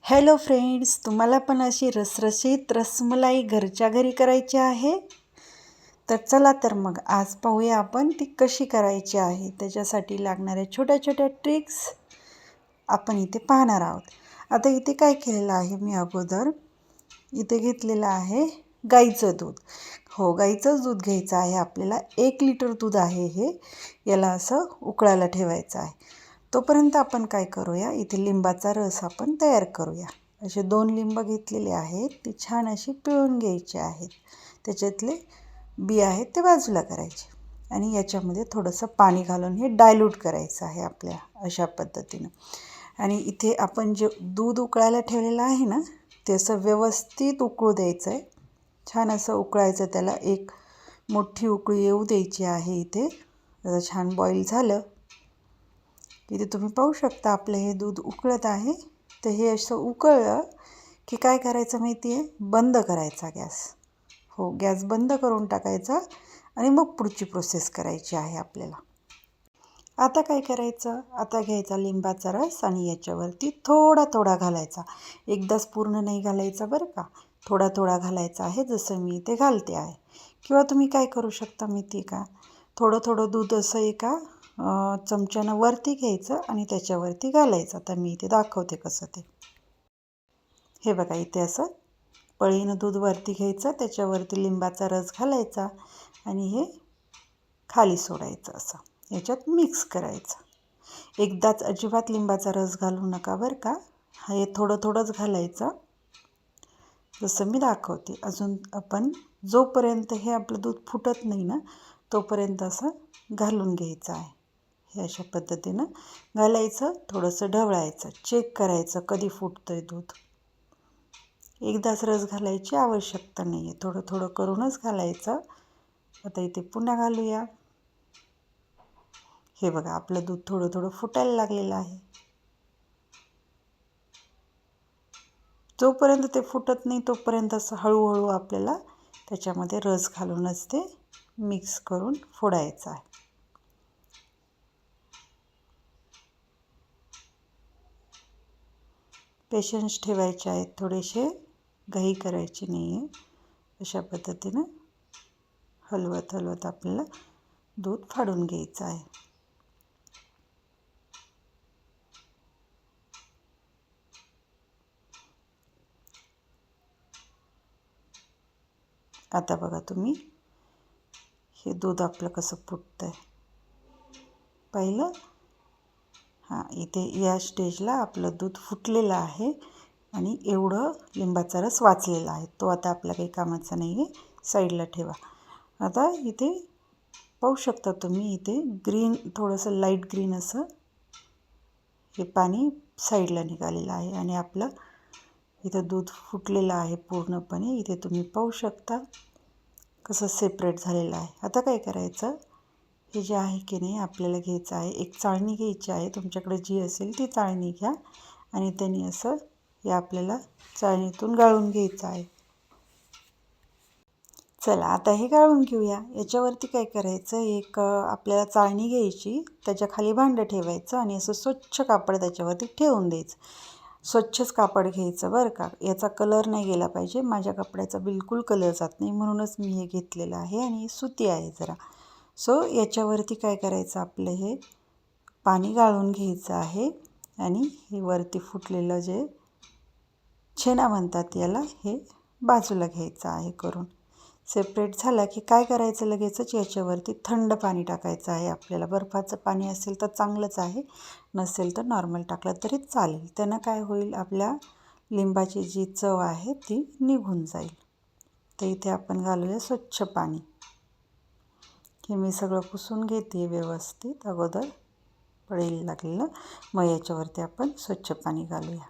Hello friends, तुम्हाला पण अशी रसरशीत रसमलाई घरच्या घरी करायची आहे? तर चला तर मग आज पाहूया आपण ती कशी करायची आहे. त्याच्यासाठी लागणाऱ्या छोट्या छोट्या ट्रिक्स आपण इथे पाहणार आहोत. आता इथे काय केलेलं आहे मी अगोदर इथे घेतलेलं आहे गाईचं दूध. गाईचंच दूध घ्यायचं आहे आपल्याला. 1 लिटर दूध आहे हे. याला असं उकळायला ठेवायचं आहे. तोपर्यंत आपण काय करूया, इथे लिंबाचा रस आपण तयार करूया. असे 2 लिंब घेतलेले आहेत. ती छान अशी पिळून घ्यायची आहेत. त्याच्यातले बी आहेत ते बाजूला करायचे आणि याच्यामध्ये थोडंसं पाणी घालून हे डायल्यूट करायचं आहे आपल्याला अशा पद्धतीनं. आणि इथे आपण जे दूध उकळायला ठेवलेलं आहे ना, ते असं व्यवस्थित उकळू द्यायचं आहे. छान असं उकळायचं, त्याला एक मोठी उकळी येऊ द्यायची आहे. इथे आता छान बॉईल झालं. इथे तुम्ही पाहू शकता आपलं हे दूध उकळत आहे. तर हे असं उकळलं की काय करायचं माहिती आहे, बंद करायचा गॅस. गॅस बंद करून टाकायचा आणि मग पुढची प्रोसेस करायची आहे आपल्याला. आता काय करायचं, आता घ्यायचा लिंबाचा रस आणि याच्यावरती थोडा थोडा घालायचा. एकदाच पूर्ण नाही घालायचा बरं का, थोडा थोडा घालायचा आहे, जसं मी इथे घालते आहे. किंवा तुम्ही काय करू शकता माहिती का, थोडं थोडं दूध असं एका चमच्यानं वरती घ्यायचं आणि त्याच्यावरती घालायचं. आता मी इथे दाखवते कसं ते. हे बघा, इथे असं पळीनं दूध वरती घ्यायचं, त्याच्यावरती लिंबाचा रस घालायचा आणि हे खाली सोडायचं. असं याच्यात मिक्स करायचं. एकदाच अजिबात लिंबाचा रस घालू नका बरं का. हे थोडं थोडंच घालायचं जसं मी दाखवते. अजून आपण जोपर्यंत हे आपलं दूध फुटत नाही ना, तोपर्यंत असं घालून घ्यायचं आहे. हे अशा पद्धतीनं घालायचं. थोडंसं ढवळायचं, चेक करायचं कधी फुटतं आहे दूध. एकदाच रस घालायची आवश्यकता नाही आहे, थोडं थोडं करूनच घालायचं. आता इथे पुन्हा घालूया. हे बघा, आपलं दूध थोडं थोडं फुटायला लागलेलं आहे. जोपर्यंत ते फुटत नाही तोपर्यंत असं हळूहळू आपल्याला त्याच्यामध्ये रस घालूनच ते मिक्स करून फोडायचं आहे. पेशन्स ठेवायचे आहेत, थोडेसे घाई करायची नाही आहे. अशा पद्धतीनं हलवत हलवत आपल्याला दूध फाडून घ्यायचं आहे. आता बघा तुम्ही, हे दूध आपलं कसं फुटतं आहे पाहिलं. इथे या स्टेजला आपलं दूध फुटलेलं आहे आणि एवढं लिंबाचा रस वाचलेला आहे. तो आता आपल्या काही कामाचा नाही आहे, साईडला ठेवा. आता इथे पाहू शकता तुम्ही, इथे ग्रीन, थोडंसं लाईट ग्रीन असं हे पाणी साईडला निघालेलं आहे आणि आपलं इथं दूध फुटलेलं आहे पूर्णपणे. इथे तुम्ही पाहू शकता कसं सेपरेट झालेलं आहे. आता काय करायचं, हे जे आहे की नाही आपल्याला घ्यायचं आहे, एक चाळणी घ्यायची आहे. तुमच्याकडे जी असेल ती चाळणी घ्या आणि त्यांनी असं हे आपल्याला चाळणीतून गाळून घ्यायचं आहे. चला आता हे गाळून घेऊया. याच्यावरती काय करायचं, एक आपल्याला चाळणी घ्यायची, त्याच्या खाली भांडं ठेवायचं आणि असं स्वच्छ कापड त्याच्यावरती ठेवून द्यायचं. स्वच्छच कापड घ्यायचं बरं का, याचा कलर नाही गेला पाहिजे. माझ्या कपड्याचा बिलकुल कलर जात नाही, म्हणूनच मी हे घेतलेलं आहे आणि सुती आहे जरा. याच्यावरती काय करायचं, आपलं हे पाणी गाळून घ्यायचं आहे आणि हे वरती फुटलेलं जे छेना म्हणतात याला, हे बाजूला घ्यायचं आहे करून. सेपरेट झाला की काय करायचं, लगेचच याच्यावरती थंड पाणी टाकायचं आहे आपल्याला. बर्फाचं पाणी असेल तर चांगलंच आहे, नसेल तर नॉर्मल टाकलं तरी चालेल. त्यानं काय होईल, आपल्या लिंबाची जी चव आहे ती निघून जाईल. तर इथे आपण घालूया स्वच्छ पाणी. हे मी सगळं पुसून घेते व्यवस्थित अगोदर पडेल लागलेलं. मग याच्यावरती आपण स्वच्छ पाणी घालूया.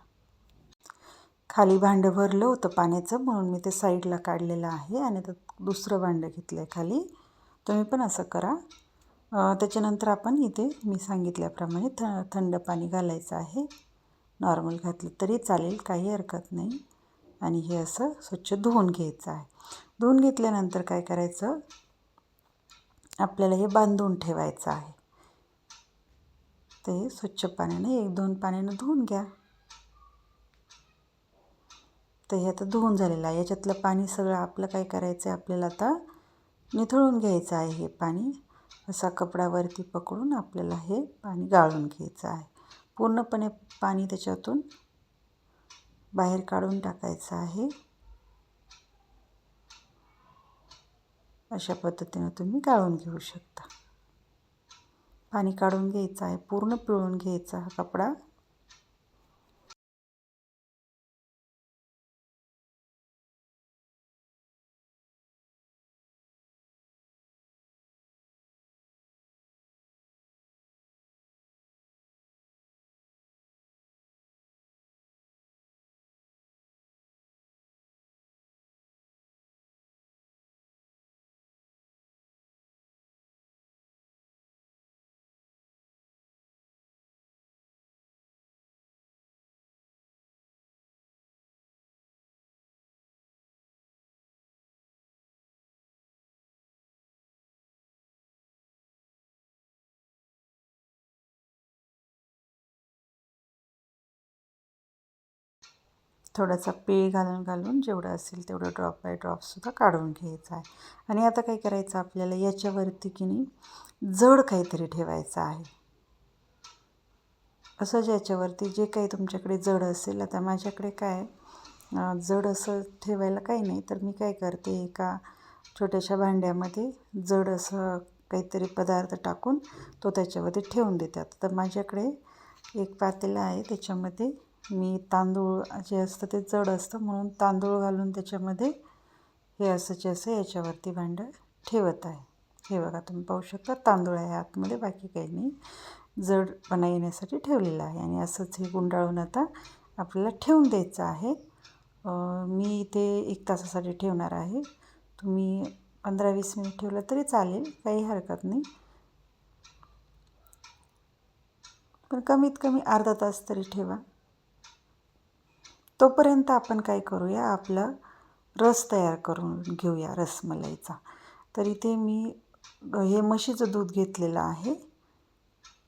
खाली भांडं भरलं होतं पाण्याचं, म्हणून मी ते साईडला काढलेलं आहे आणि दुसरं भांडं घेतलं आहे खाली. तुम्ही पण असं करा. त्याच्यानंतर आपण इथे मी सांगितल्याप्रमाणे थंड पाणी घालायचं आहे. नॉर्मल घातलं तरी चालेल, काही हरकत नाही. आणि हे असं स्वच्छ धुवून घ्यायचं आहे. धुवून घेतल्यानंतर काय करायचं, आपल्याला हे बांधून ठेवायचं आहे. ते स्वच्छ पाण्याने 1-2 पाण्यानं धुवून घ्या. तर हे आता धुवून झालेलं आहे. याच्यातलं पाणी सगळं आपलं काय करायचं आहे, आपल्याला आता निथळून घ्यायचं आहे. हे पाणी असा कपड्यावरती पकडून आपल्याला हे पाणी गाळून घ्यायचं आहे. पूर्णपणे पाणी त्याच्यातून बाहेर काढून टाकायचं आहे. अशा पद्धतीनं तुम्ही गाळून घेऊ शकता. पाणी काढून घ्यायचं आहे, पूर्ण पिळून घ्यायचा हा कपडा. थोडासा पीळ घालून जेवढं असेल तेवढं ड्रॉप बाय ड्रॉपसुद्धा काढून घ्यायचं आहे. आणि आता काय करायचं आपल्याला, याच्यावरती की नाही जड काहीतरी ठेवायचं आहे. असं याच्यावरती जे काही तुमच्याकडे जड असेल, आता माझ्याकडे काय जड असं ठेवायला काही नाही, तर मी काय करते, एका छोट्याशा भांड्यामध्ये जड असं काहीतरी पदार्थ टाकून तो त्याच्यावरती ठेवून देतात. तर माझ्याकडे एक पातेलं आहे, त्याच्यामध्ये मी तांदूळ जे असतं ते जड असतं म्हणून तांदूळ घालून त्याच्यामध्ये हे असंचे असं याच्यावरती भांडं ठेवत आहे. हे बघा, तुम्ही पाहू शकता तांदूळ आहे आतमध्ये, बाकी काही नाही, जडपणा येण्यासाठी ठेवलेलं आहे. आणि असंच हे गुंडाळून आता आपल्याला ठेवून द्यायचं आहे. मी इथे 1 तासासाठी ठेवणार आहे. तुम्ही 15-20 मिनिट ठेवलं तरी चालेल, काही हरकत नाही, पण कमीत कमी अर्धा तास तरी ठेवा. तोपर्यंत आपण काय करूया, आपला रस तयार करून घेऊया रसमलाईचा. तर इथे मी हे म्हशीचं दूध घेतलेलं आहे.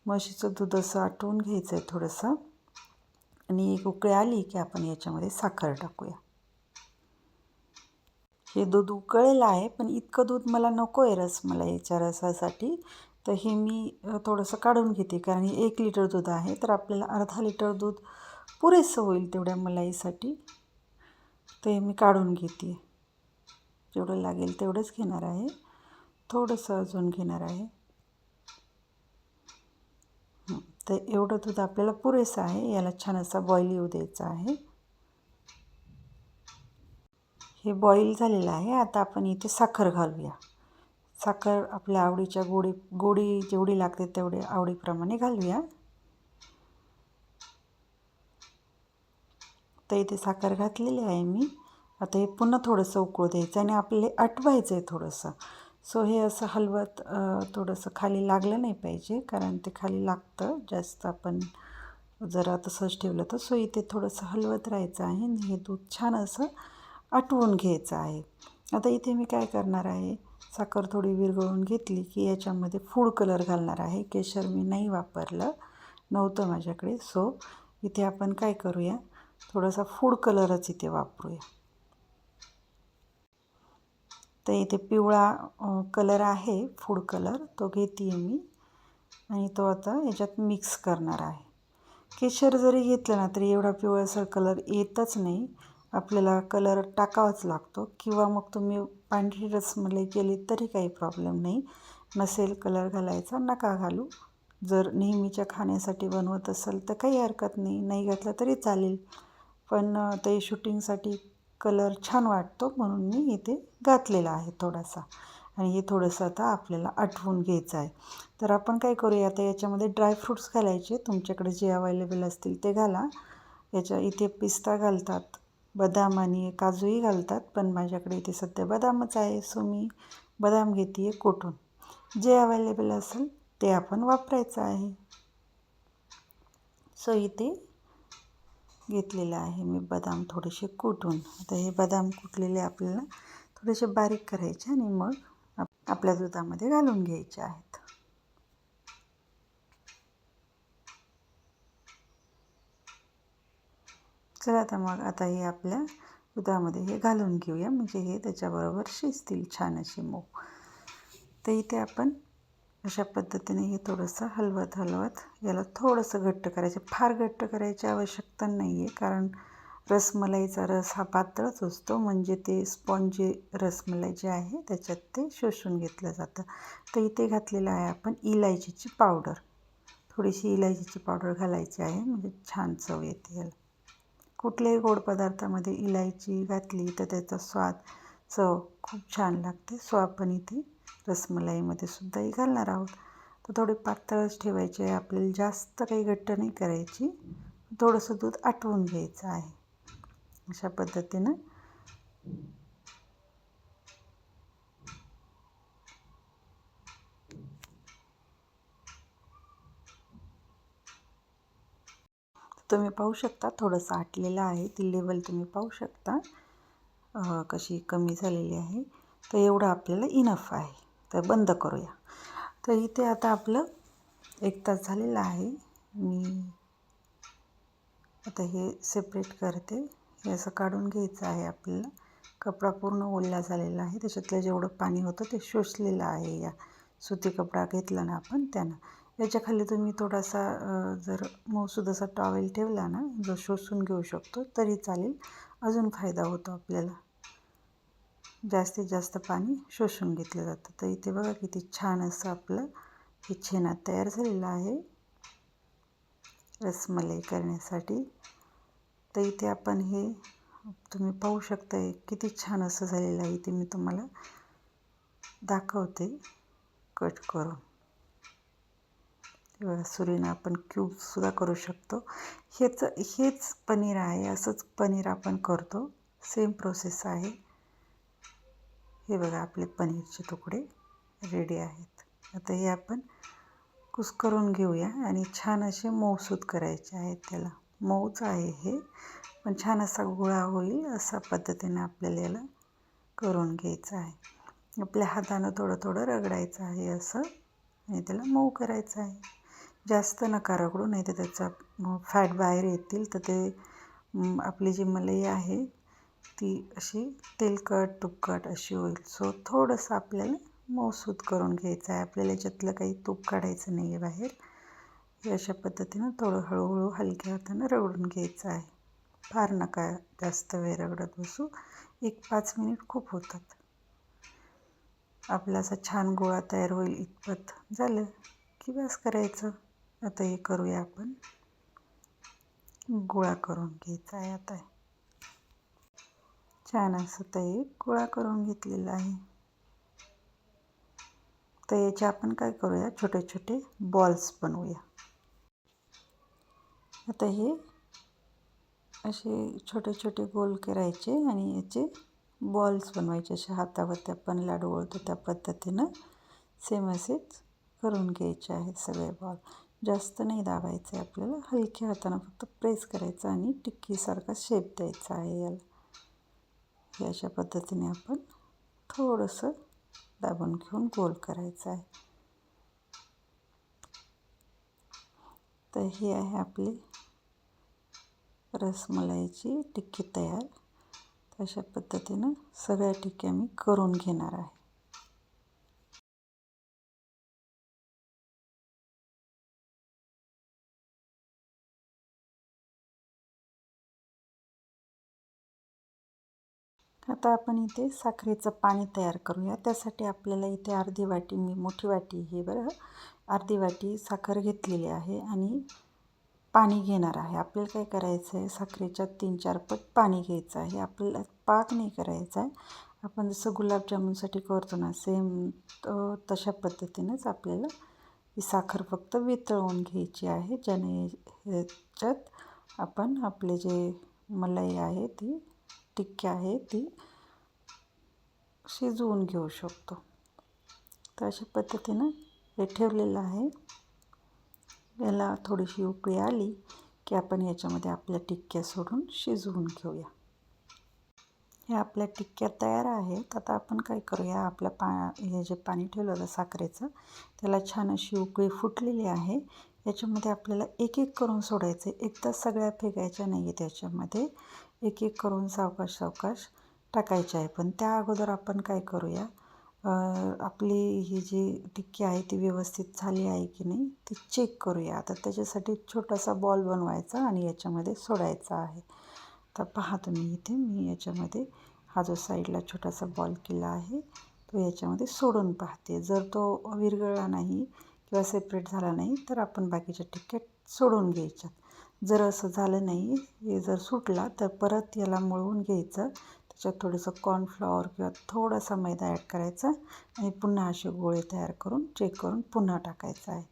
म्हशीचं दूध असं आटवून घ्यायचं आहे थोडंसं. आणि एक उकळी आली की आपण याच्यामध्ये साखर टाकूया. हे दूध उकळलेलं आहे, पण इतकं दूध मला नको आहे रसमलाईच्या रसासाठी. तर हे मी थोडंसं काढून घेते, कारण हे 1 लिटर दूध आहे, तर आपल्याला अर्धा लिटर दूध पुरेसं होईल तेवढ्या मलाईसाठी. तर हे मी काढून घेते. जेवढं लागेल तेवढंच घेणार आहे, थोडंसं अजून घेणार आहे. तर एवढं दूध आपल्याला पुरेसं आहे. याला छान असा बॉईल येऊ द्यायचा आहे. हे बॉईल झालेलं आहे. आता आपण इथे साखर घालूया. साखर आपल्या आवडीच्या गोडी जेवढी लागते तेवढी आवडीप्रमाणे घालूया. तर इथे साखर घातलेली आहे मी. आता हे पुन्हा थोडंसं उकळू द्यायचं आणि आपल्याला आटवायचं आहे थोडंसं. सो हे असं हलवत थोडंसं खाली लागलं नाही पाहिजे, कारण ते खाली लागतं जास्त आपण जरा तसंच ठेवलं तर. सो इथे थोडंसं हलवत राहायचं आहे आणि हे दूध छान असं आटवून घ्यायचं आहे. आता इथे मी काय करणार आहे, साखर थोडी विरघळून घेतली की याच्यामध्ये फूड कलर घालणार आहे. केशर मी नाही वापरलं, नव्हतं माझ्याकडे. सो इथे आपण काय करूया, थोडासा फूड कलरच इथे वापरूया. तर इथे पिवळा कलर आहे, फूड कलर, तो घेते आहे मी आणि तो आता याच्यात मिक्स करणार आहे. केशर जरी घेतलं ना तरी एवढा पिवळसर कलर येतच नाही, आपल्याला कलर टाकावाच लागतो. किंवा मग तुम्ही पांढरी रसमलाई केली तरी काही प्रॉब्लेम नाही. नसेल कलर घालायचा नका घालू. जर नेहमीच्या खाण्यासाठी बनवत असाल तर काही हरकत नाही, नाही घातला तरी चालेल. पण ते शूटिंगसाठी कलर छान वाटतो म्हणून मी इथे घातलेला आहे थोडासा. आणि हे थोडंसं आता आपल्याला आटवून घ्यायचं आहे. तर आपण काय करूया, आता याच्यामध्ये ड्रायफ्रूट्स घालायचे. तुमच्याकडे जे अवेलेबल असतील ते घाला. इथे पिस्ता घालतात, बदाम आणि काजूही घालतात, पण माझ्याकडे इथे सध्या बदामच आहे, सो मी बदाम घेते आहे कुटून. जे अवेलेबल असेल ते आपण वापरायचं आहे. सो इथे घेतलेलं आहे मी बदाम थोडेसे कुटून. आता हे बदाम कुटलेले आपल्याला थोडेसे बारीक करायचे आणि मग आपल्या दुधामध्ये घालून घ्यायचे आहेत. चला, तर मग आता हे आपल्या दुधामध्ये हे घालून घेऊया, म्हणजे हे त्याच्याबरोबर शिजतील छान असे मऊ. तर इथे आपण अशा पद्धतीने हे थोडंसं हलवत याला थोडंसं घट्ट करायचं. फार घट्ट करायची आवश्यकता नाही आहे, कारण रसमलाईचा रस हा पातळच असतो, म्हणजे ते स्पॉन्जी रसमलाई जे आहे त्याच्यात ते शोषून घेतलं जातं. तर इथे घातलेलं आहे आपण इलायचीची पावडर. थोडीशी इलायचीची पावडर घालायची आहे, म्हणजे छान चव येते याला. कुठल्याही गोड पदार्थामध्ये इलायची घातली तर त्याचा चव खूप छान लागते. सो आपण इथे रसमलाईमध्ये सुद्धाही घालणार आहोत. तर थोडी पातळच ठेवायची आहे आपल्याला, जास्त काही घट्ट नाही करायची. थोडंसं दूध आटवून घ्यायचं आहे अशा पद्धतीनं. तुम्ही पाहू शकता थोडंसं आटलेलं आहे, ती लेवल तुम्ही पाहू शकता कशी कमी झालेली आहे. तर एवढं आपल्याला इनफ आहे. तर बंद करूया. तर इथे आता आपलं 1 तास झालेलं आहे. मी आता हे सेपरेट करते. हे असं काढून घ्यायचं आहे आपल्याला. कपडा पूर्ण ओला झालेला आहे, त्याच्यातलं जेवढं पाणी होतं ते शोषलेलं आहे. या सुती कपडा घेतला ना आपण त्यानं. याच्याखाली तुम्ही थोडासा जर मऊसूद असा टॉवेल ठेवला ना, जो शोषून घेऊ शकतो तरी चालेल, अजून फायदा होतो आपल्याला. जास्तीत जास्त पाणी शोषून घेतलं जातं. तर इथे बघा किती छान असं आपलं हे छेना तयार झालेलं आहे रसमलाई करण्यासाठी. तर इथे आपण हे तुम्ही पाहू शकता किती छान असं झालेलं आहे. इथे मी तुम्हाला दाखवते कट करून. बघा सुरीनं आपण क्यूबसुद्धा करू शकतो. हेच पनीर आहे, असंच पनीर आपण करतो, सेम प्रोसेस आहे. हे बघा आपले पनीरचे तुकडे रेडी आहेत. आता हे आपण कुस्करून घेऊया आणि छान असे मऊसूद करायचे आहेत. त्याला मऊच आहे हे, पण छान असा गोळा होईल अशा पद्धतीने आपल्याला याला करून घ्यायचं आहे. आपल्या हातानं थोडं थोडं रगडायचं आहे असं, आणि त्याला मऊ करायचं आहे. जास्त नका रगडू, नाही तर त्याचा फॅट बाहेर येतील, तर ते आपली जी मलाई आहे ती अशी तेलकट तुपकट अशी होईल. सो थोडंसं आपल्याला मऊसूद करून घ्यायचं आहे. आपल्याला याच्यातलं काही तूप काढायचं नाही आहे बाहेर. हे अशा पद्धतीनं थोडं हळूहळू हलक्या हातानं रगडून घ्यायचं आहे. फार नका जास्त वेळ रगडत बसू. 1-5 मिनिट खूप होतात. आपला असा छान गोळा तयार होईल इतपत झालं की बस करायचं. आता हे करूया आपण, गोळा करून घ्यायचा आहे. आता छान असं तर एक गोळा करून घेतलेला आहे. तर याचे आपण काय करूया, छोटे छोटे बॉल्स बनवूया. आता हे असे छोटे छोटे गोल करायचे आणि याचे बॉल्स बनवायचे. असे हातावरती आपण लाडू वळतो त्या पद्धतीनं सेम असेच करून घ्यायचे आहेत सगळे बॉल. जास्त नाही दाबायचं आहे आपल्याला, हलक्या हातानं फक्त प्रेस करायचं आणि टिक्कीसारखा शेप द्यायचा आहे याला. हे अशा पद्धतीने आपण थोडंसं दाबून घेऊन गोल करायचं आहे. तर ही आहे आपली रसमलाईची टिक्की तयार. अशा पद्धतीनं सगळ्या टिक्क्या मी करून घेणार आहे. आता आपण इथे साखरेचं पाणी तयार करूया. त्यासाठी आपल्याला इथे अर्धी वाटी, मी मोठी वाटी हे बरं, अर्धी वाटी साखर घेतलेली आहे आणि पाणी घेणार आहे. आपल्याला काय करायचं आहे, साखरेच्या 3-4 पट पाणी घ्यायचं आहे. आपल्याला पाक नाही करायचा आहे. आपण जसं गुलाबजामुनसाठी करतो ना सेम तशा पद्धतीनेच आपल्याला ही साखर फक्त वितळवून घ्यायची आहे, ज्याने ह्याच्यात आपण आपले जे मलाई आहे ती टिक्की आहे ती शिजवून घेऊ शकतो. तर अशा पद्धतीनं हे ठेवलेलं आहे. याला थोडीशी उकळी आली की आपण याच्यामध्ये आपल्या टिक्क्या सोडून शिजवून घेऊया. हे आपल्या टिक्क्या तयार आहेत. आता आपण काय करूया, आपलं हे जे पाणी ठेवलं होतं साखरेचं, त्याला छान अशी उकळी फुटलेली आहे. याच्यामध्ये आपल्याला एक एक करून सोडायचं आहे. एकदाच सगळ्या फेकायच्या नाही आहे त्याच्यामध्ये. एक एक करून सावकाश सावकाश टाकायचे आहे. पण त्या अगोदर आपण काय करूया, आपली ही जी टिक्की आहे ती व्यवस्थित झाली आहे की नाही ती चेक करूया. आता त्याच्यासाठी छोटासा बॉल बनवायचा आणि याच्यामध्ये सोडायचा आहे. तर पहा तुम्ही इथे मी याच्यामध्ये हा जो साईडला छोटासा बॉल केला आहे तो याच्यामध्ये सोडून पाहते. जर तो विरघळला नाही किंवा सेपरेट झाला नाही तर आपण बाकीच्या टिक्क्या सोडून घ्यायच्या. जर असं झालं नाही, हे जर सुटला तर परत याला मळवून घ्यायचं. त्याच्यात थोडंसं कॉर्नफ्लॉवर किंवा थोडासा मैदा ॲड करायचा आणि पुन्हा असे गोळे तयार करून चेक करून पुन्हा टाकायचं आहे.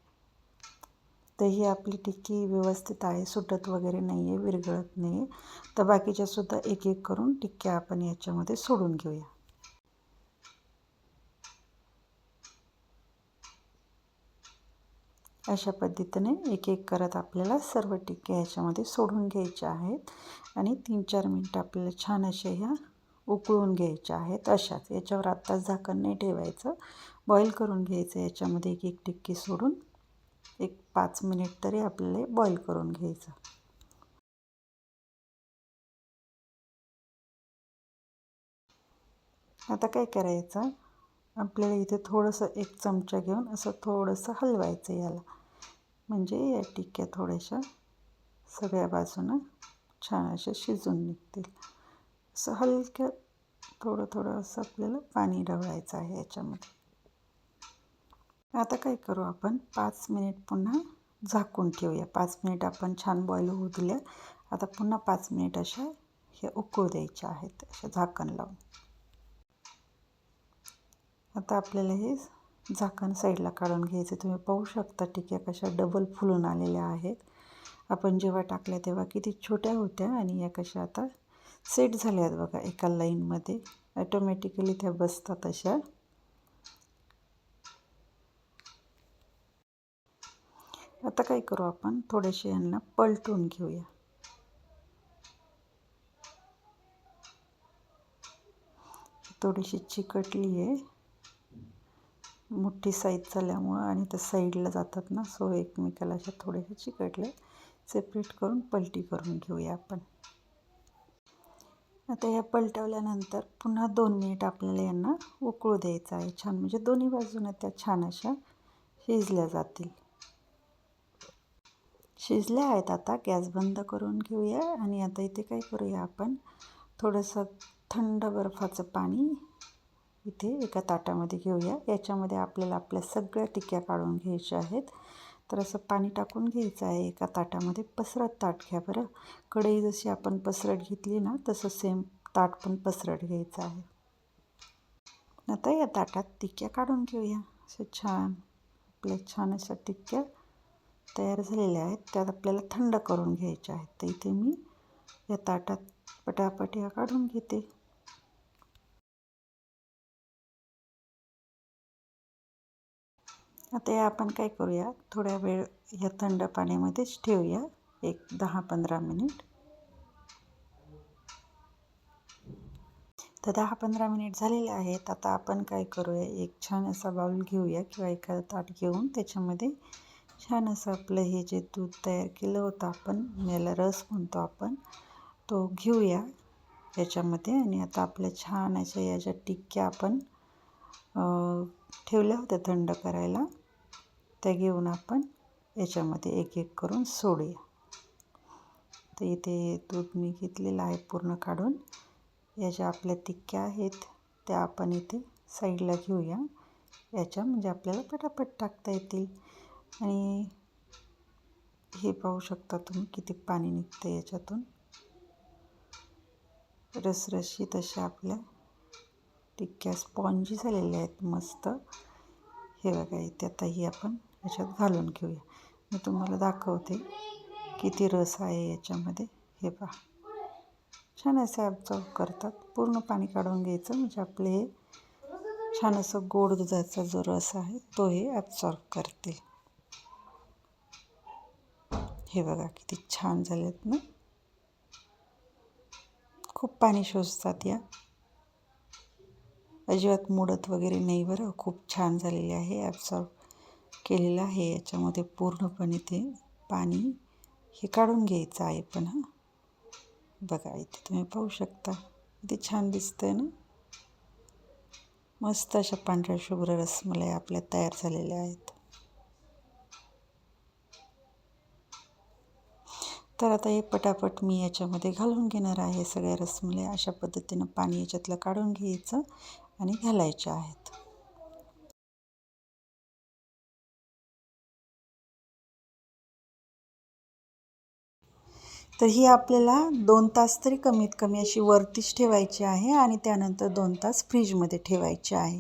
तर ही आपली टिक्की व्यवस्थित आहे, सुटत वगैरे नाही आहे, विरघळत नाही आहे. तर बाकीच्यासुद्धा एक एक करून टिक्क्या आपण याच्यामध्ये सोडून घेऊया. अशा पद्धतीने एक एक करत आपल्याला सर्व टिक्क्या ह्याच्यामध्ये सोडून घ्यायच्या आहेत आणि 3-4 मिनटं आपल्याला छान अशा ह्या उकळून घ्यायच्या आहेत. अशाच याच्यावर आत्ताच झाकण नाही ठेवायचं, बॉईल करून घ्यायचं. याच्यामध्ये एक एक टिक्की सोडून एक 5 मिनिट तरी आपल्याला बॉईल करून घ्यायचं. आता काय करायचं, आपल्याला इथे थोडंसं एक चमचा घेऊन असं थोडंसं हलवायचं याला, म्हणजे या टिक्क्या थोड्याशा सगळ्या बाजूनं छान अशा शिजून निघतील. असं हलक्या थोडं थोडं असं आपल्याला पाणी ढवळायचं आहे याच्यामध्ये. आता काय करू, आपण 5 मिनिट पुन्हा झाकून ठेवूया. 5 मिनिट आपण छान बॉईल होऊ दिल्या. आता पुन्हा 5 मिनिट अशा हे उकळू द्यायच्या आहेत अशा झाकण लावून. आता आपल्याला हे झाकण साईडला काढून घ्यायचं. तुम्ही पाहू शकता टिक्या कशा डबल फुलून आलेल्या आहेत. आपण जेव्हा टाकल्या तेव्हा किती छोट्या होत्या आणि या कशा आता सेट झाल्या आहेत बघा, एका लाईनमध्ये ॲटोमॅटिकली त्या बसतात अशा. आता काय करू, आपण थोडेसे यांना पलटून घेऊया. थोडीशी चिकटली आहे, मोठी साईज झाल्यामुळं आणि त्या साईडला जातात ना, सो एकमेकाला अशा थोड्याशा चिकटल्या. सेपरेट करून पलटी करून घेऊया आपण. आता या पलटवल्यानंतर पुन्हा 2 मिनिट आपल्याला यांना उकळू द्यायचं आहे छान, म्हणजे दोन्ही बाजूनं त्या छान अशा शिजल्या जातील. शिजल्या आहेत. आता गॅस बंद करून घेऊया आणि आता इथे काय करूया, आपण थोडंसं थंड बर्फाचं पाणी इथे एका ताटामध्ये घेऊया. याच्यामध्ये आपल्याला आपल्या सगळ्या टिक्या काढून घ्यायच्या आहेत. तर असं पाणी टाकून घ्यायचं आहे एका ताटामध्ये. पसरट ताट घ्या बरं. कढई जशी आपण पसरट घेतली ना तसं सेम ताट पण पसरट घ्यायचं आहे. आता या ताटात टिक्या काढून घेऊया. असं छान आपल्या छान अशा टिक्या तयार झालेल्या आहेत. त्यात आपल्याला थंड करून घ्यायच्या आहेत. तर इथे मी या ताटात पटापट या काढून घेते. आता या आपण काय करूया, थोड्या वेळ या थंड पाण्यामध्येच ठेवूया, एक 10-15 मिनिट. तर 10-15 मिनिट झालेले आहेत. आता आपण काय करूया, एक छान असा बाउल घेऊया किंवा एखादं ताट घेऊन त्याच्यामध्ये छान असं आपलं हे जे दूध तयार केलं होतं आपण, याला रस म्हणतो आपण, तो घेऊया याच्यामध्ये. आणि आता आपल्या छान अशा या ज्या टिक्क्या आपण ठेवल्या होत्या थंड करायला, त्या घेऊन आपण याच्यामध्ये एक एक करून सोडूया. तर इथे दूध मी घेतलेलं आहे पूर्ण काढून. या ज्या आपल्या टिक्क्या आहेत त्या आपण इथे साईडला घेऊया याच्या, म्हणजे आपल्याला पटापट टाकता येतील. आणि हे पाहू शकता तुम्ही किती पाणी निघतं याच्यातून. रसरशीत अशा आपल्या टिक्क्या स्पॉन्जी झालेल्या आहेत मस्त. हे बघा इथे आता ही आपण याच्यात घालून घेऊया. मी तुम्हाला दाखवते किती रस आहे याच्यामध्ये. हे पहा, छान असे ॲब्झॉर्ब करतात. पूर्ण पाणी काढून घ्यायचं, म्हणजे आपले हे छान असं गोड दुधाचा जो रस आहे तो हे ॲब्झॉर्ब करते. हे बघा किती छान झालेत ना. खूप पाणी शोषतात या, अजिबात मोडत वगैरे नाही बरं. खूप छान झालेले आहे, ॲब्झॉर्ब केलेलं आहे याच्यामध्ये पूर्णपणे ते पाणी. हे काढून घ्यायचं आहे पण हां. बघा इथे तुम्ही पाहू शकता, किती छान दिसतंय ना. मस्त अशा पांढऱ्या शुभ्र रसमलाई आपल्या तयार झालेल्या आहेत. तर आता हे पटापट मी याच्यामध्ये घालून घेणार आहे सगळ्या रसमलाई. अशा पद्धतीनं पाणी याच्यातलं काढून घ्यायचं आणि घालायच्या आहेत. तर ही आपल्याला 2 तास तरी कमीत कमी अशी वरतीच ठेवायची आहे आणि त्यानंतर 2 तास फ्रीजमध्ये ठेवायची आहे.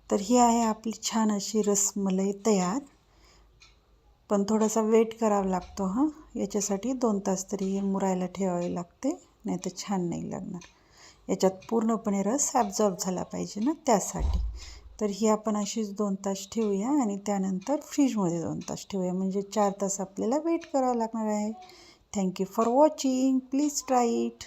तर ही आहे आपली छान अशी रसमलाई तयार. पण थोडासा वेट करावा लागतो हां. याच्यासाठी 2 तास तरी हे मुरायला ठेवावे लागते, नाही तर छान नाही लागणार. याच्यात पूर्णपणे रस ॲब्झॉर्ब झाला पाहिजे ना, त्यासाठी. तर ही आपण अशीच 2 तास ठेवूया आणि त्यानंतर फ्रीजमध्ये 2 तास ठेवूया, म्हणजे 4 तास आपल्याला वेट करावं लागणार आहे. Thank you for watching. Please try it.